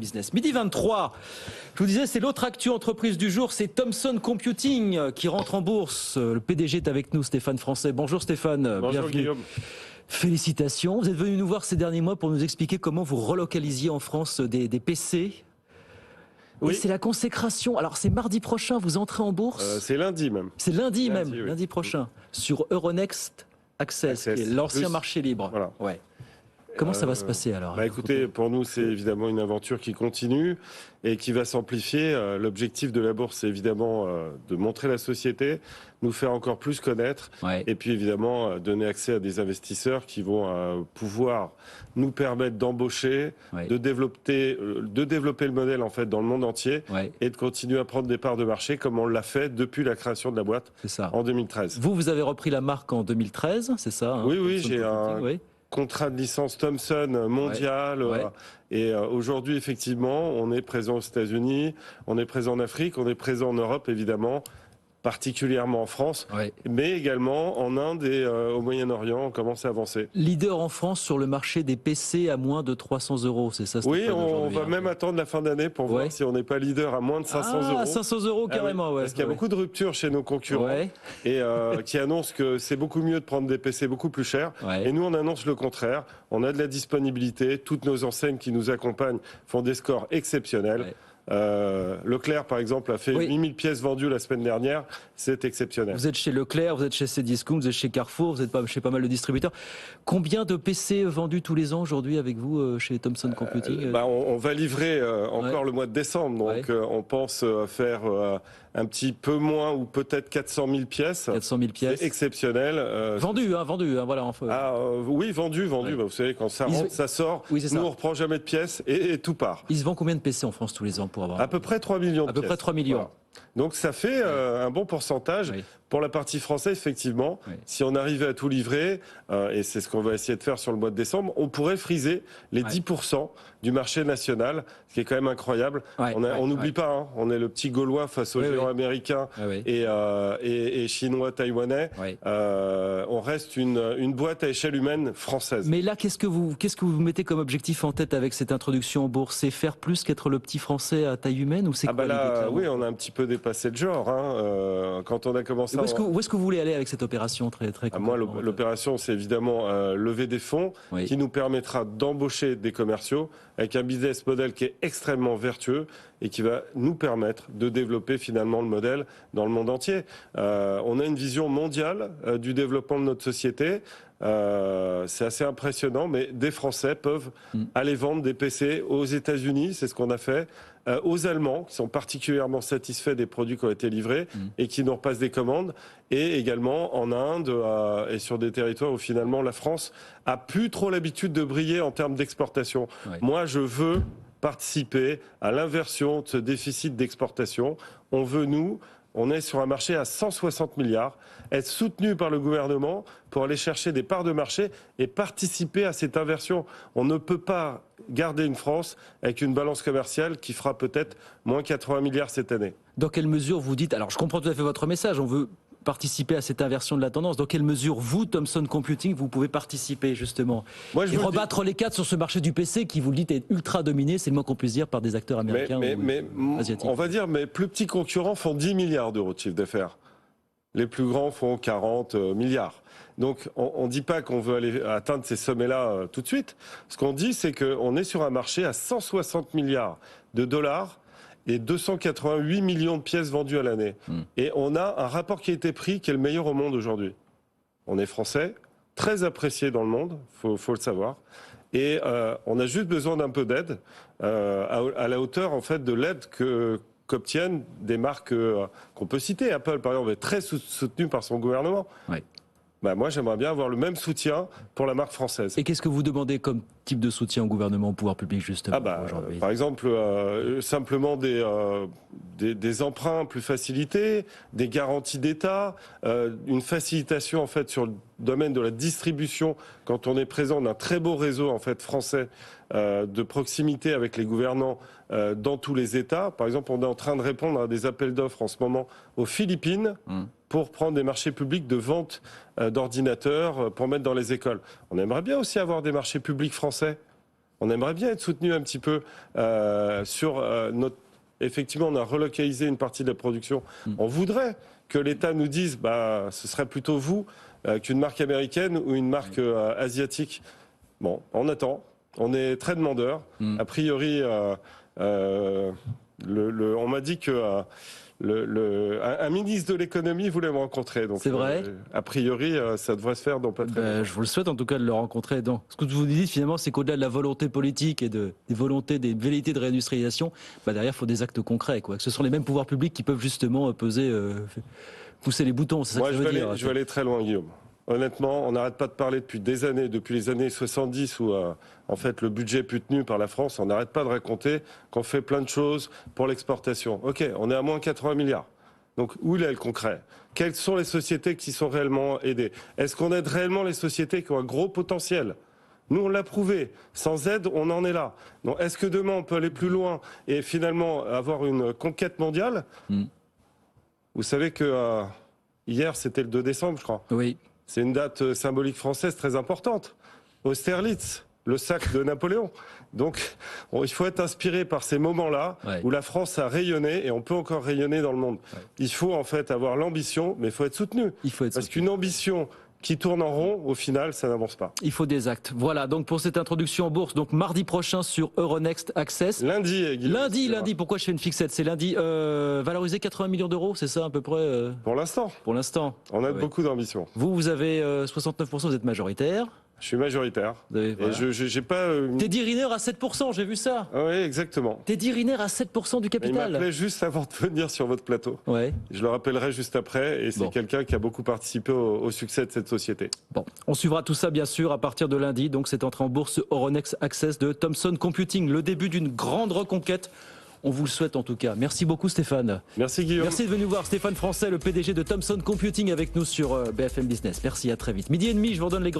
Business. Midi 23, je vous disais, c'est l'autre actu entreprise du jour, c'est Thomson Computing qui rentre en bourse. Le PDG est avec nous, Stéphane Français. Bonjour Stéphane, bonjour, bienvenue. Guillaume. Félicitations, vous êtes venu nous voir ces derniers mois pour nous expliquer comment vous relocalisiez en France des PC. Oui, c'est la consécration. Alors c'est mardi prochain, vous entrez en bourse. C'est lundi même. C'est lundi même, oui. lundi prochain, sur Euronext Access, qui est l'ancien marché libre. Voilà. Ouais. Comment ça va se passer alors? Écoutez, pour nous, c'est évidemment une aventure qui continue et qui va s'amplifier. L'objectif de la bourse, c'est évidemment de montrer la société, nous faire encore plus connaître, et puis évidemment donner accès à des investisseurs qui vont pouvoir nous permettre d'embaucher, de développer le modèle en fait dans le monde entier et de continuer à prendre des parts de marché comme on l'a fait depuis la création de la boîte en 2013. Vous avez repris la marque en 2013, c'est ça, hein? Oui, j'ai un contrat de licence Thomson mondial. Et aujourd'hui, effectivement, on est présent aux États-Unis, on est présent en Afrique, on est présent en Europe, évidemment, particulièrement en France, mais également en Inde et au Moyen-Orient, on commence à avancer. Leader en France sur le marché des PC à moins de 300 €, c'est ça? Oui, on va même attendre la fin d'année pour voir si on n'est pas leader à moins de 500 €. 500 € carrément, Parce qu'il y a beaucoup de ruptures chez nos concurrents et qui annoncent que c'est beaucoup mieux de prendre des PC beaucoup plus chers. Et nous, on annonce le contraire. On a de la disponibilité. Toutes nos enseignes qui nous accompagnent font des scores exceptionnels. Leclerc, par exemple, a fait 8000 pièces vendues la semaine dernière. C'est exceptionnel. Vous êtes chez Leclerc, vous êtes chez Cdiscount, vous êtes chez Carrefour, vous êtes chez pas mal de distributeurs. Combien de PC vendus tous les ans aujourd'hui avec vous chez Thomson Computing? On va livrer encore le mois de décembre. Donc on pense faire un petit peu moins ou peut-être 400 000 pièces. 400 000 pièces. C'est exceptionnel. Vendu, voilà. Oui, vendu. Vous savez, quand ça rentre, ça sort. Nous, on reprend jamais de pièces et tout part. Il se vend combien de PC en France tous les ans pour avoir? À peu près 3 millions de pièces. À peu près 3 millions. Voilà. Donc ça fait un bon pourcentage. Pour la partie française, effectivement, si on arrivait à tout livrer, et c'est ce qu'on va essayer de faire sur le mois de décembre, on pourrait friser les 10% du marché national, ce qui est quand même incroyable. On n'oublie pas, hein, on est le petit Gaulois face aux géants américains et chinois, taïwanais. On reste une boîte à échelle humaine française. Mais là, qu'est-ce que vous mettez comme objectif en tête avec cette introduction en bourse? C'est faire plus qu'être le petit français à taille humaine, ou c'est quoi l'idée? Oui, on a un petit peu dépassé le genre. Hein. Quand on a commencé... Où est-ce que vous voulez aller avec cette opération très Moi, l'opération, c'est évidemment lever des fonds qui nous permettra d'embaucher des commerciaux avec un business model qui est extrêmement vertueux et qui va nous permettre de développer finalement le modèle dans le monde entier. On a une vision mondiale du développement de notre société. C'est assez impressionnant, mais des Français peuvent aller vendre des PC aux États-Unis, c'est ce qu'on a fait, aux Allemands, qui sont particulièrement satisfaits des produits qui ont été livrés et qui nous repassent des commandes, et également en Inde et sur des territoires où finalement la France a plus trop l'habitude de briller en termes d'exportation. Moi, je veux participer à l'inversion de ce déficit d'exportation. On est sur un marché à 160 milliards, être soutenu par le gouvernement pour aller chercher des parts de marché et participer à cette inversion. On ne peut pas garder une France avec une balance commerciale qui fera peut-être moins 80 milliards cette année. Dans quelle mesure vous dites, alors je comprends tout à fait votre message, on veut participer à cette inversion de la tendance. Dans quelle mesure, vous, Thomson Computing, vous pouvez participer justement et rebattre les cartes sur ce marché du PC qui, vous le dites, est ultra dominé, c'est le moins qu'on puisse dire, par des acteurs américains ou asiatiques? On va dire, mes plus petits concurrents font 10 milliards d'euros de chiffre d'affaires. Les plus grands font 40 milliards. Donc on ne dit pas qu'on veut aller atteindre ces sommets-là tout de suite. Ce qu'on dit, c'est qu'on est sur un marché à 160 milliards de dollars et 288 millions de pièces vendues à l'année. Et on a un rapport qui a été pris qui est le meilleur au monde aujourd'hui. On est français, très apprécié dans le monde, faut le savoir. Et on a juste besoin d'un peu d'aide, à la hauteur en fait de l'aide qu'obtiennent des marques qu'on peut citer. Apple, par exemple, est très soutenu par son gouvernement. Moi, j'aimerais bien avoir le même soutien pour la marque française. Et qu'est-ce que vous demandez comme type de soutien au gouvernement, au pouvoir public, justement aujourd'hui? Par exemple, simplement des emprunts plus facilités, des garanties d'État, une facilitation en fait sur le domaine de la distribution. Quand on est présent d'un très beau réseau en fait français de proximité avec les gouvernants dans tous les États. Par exemple, on est en train de répondre à des appels d'offres en ce moment aux Philippines. Pour prendre des marchés publics de vente d'ordinateurs pour mettre dans les écoles. On aimerait bien aussi avoir des marchés publics français. On aimerait bien être soutenu un petit peu sur notre... Effectivement, on a relocalisé une partie de la production. On voudrait que l'État nous dise, ce serait plutôt vous qu'une marque américaine ou une marque asiatique. Bon, on attend. On est très demandeur. A priori, on m'a dit que un ministre de l'économie voulait me rencontrer. C'est vrai. A priori, ça devrait se faire dans pas très longtemps. Je vous le souhaite en tout cas de le rencontrer. Ce que vous dites finalement, c'est qu'au-delà de la volonté politique et des velléités de réindustrialisation, derrière, il faut des actes concrets. Que ce sont les mêmes pouvoirs publics qui peuvent justement pousser les boutons. C'est ça que je veux dire. Je vais aller très loin, Guillaume. Honnêtement, on n'arrête pas de parler depuis des années, depuis les années 70 où en fait le budget est plus tenu par la France. On n'arrête pas de raconter qu'on fait plein de choses pour l'exportation. Ok, on est à moins 80 milliards. Donc où est le concret? Quelles sont les sociétés qui sont réellement aidées? Est-ce qu'on aide réellement les sociétés qui ont un gros potentiel? Nous, on l'a prouvé. Sans aide, on en est là. Donc, est-ce que demain, on peut aller plus loin et finalement avoir une conquête mondiale? Vous savez que hier, c'était le 2 décembre, je crois. Oui. C'est une date symbolique française très importante. Austerlitz, le sac de Napoléon. Donc, il faut être inspiré par ces moments-là où la France a rayonné et on peut encore rayonner dans le monde. Il faut en fait avoir l'ambition, mais il faut être soutenu. Parce qu'une ambition qui tourne en rond, au final, ça n'avance pas. Il faut des actes. Voilà, donc pour cette introduction en bourse, donc mardi prochain sur Euronext Access. Lundi, Guillaume. Lundi, pourquoi je fais une fixette? C'est lundi, valorisé 80 millions d'euros, c'est ça à peu près Pour l'instant. Pour l'instant. On a beaucoup d'ambition. Vous avez 69%, vous êtes majoritaire. Je suis majoritaire. Et j'ai pas. Teddy Riner à 7%, j'ai vu ça. Oui, exactement. Teddy Riner à 7% du capital. Il m'appelait juste avant de venir sur votre plateau. Ouais. Je le rappellerai juste après. Et c'est quelqu'un qui a beaucoup participé au succès de cette société. Bon, on suivra tout ça bien sûr à partir de lundi. Donc c'est entrée en bourse Euronext Access de Thomson Computing. Le début d'une grande reconquête. On vous le souhaite en tout cas. Merci beaucoup Stéphane. Merci Guillaume. Merci de venir voir Stéphane Français, le PDG de Thomson Computing avec nous sur BFM Business. Merci, à très vite. 12h30, je vous redonne les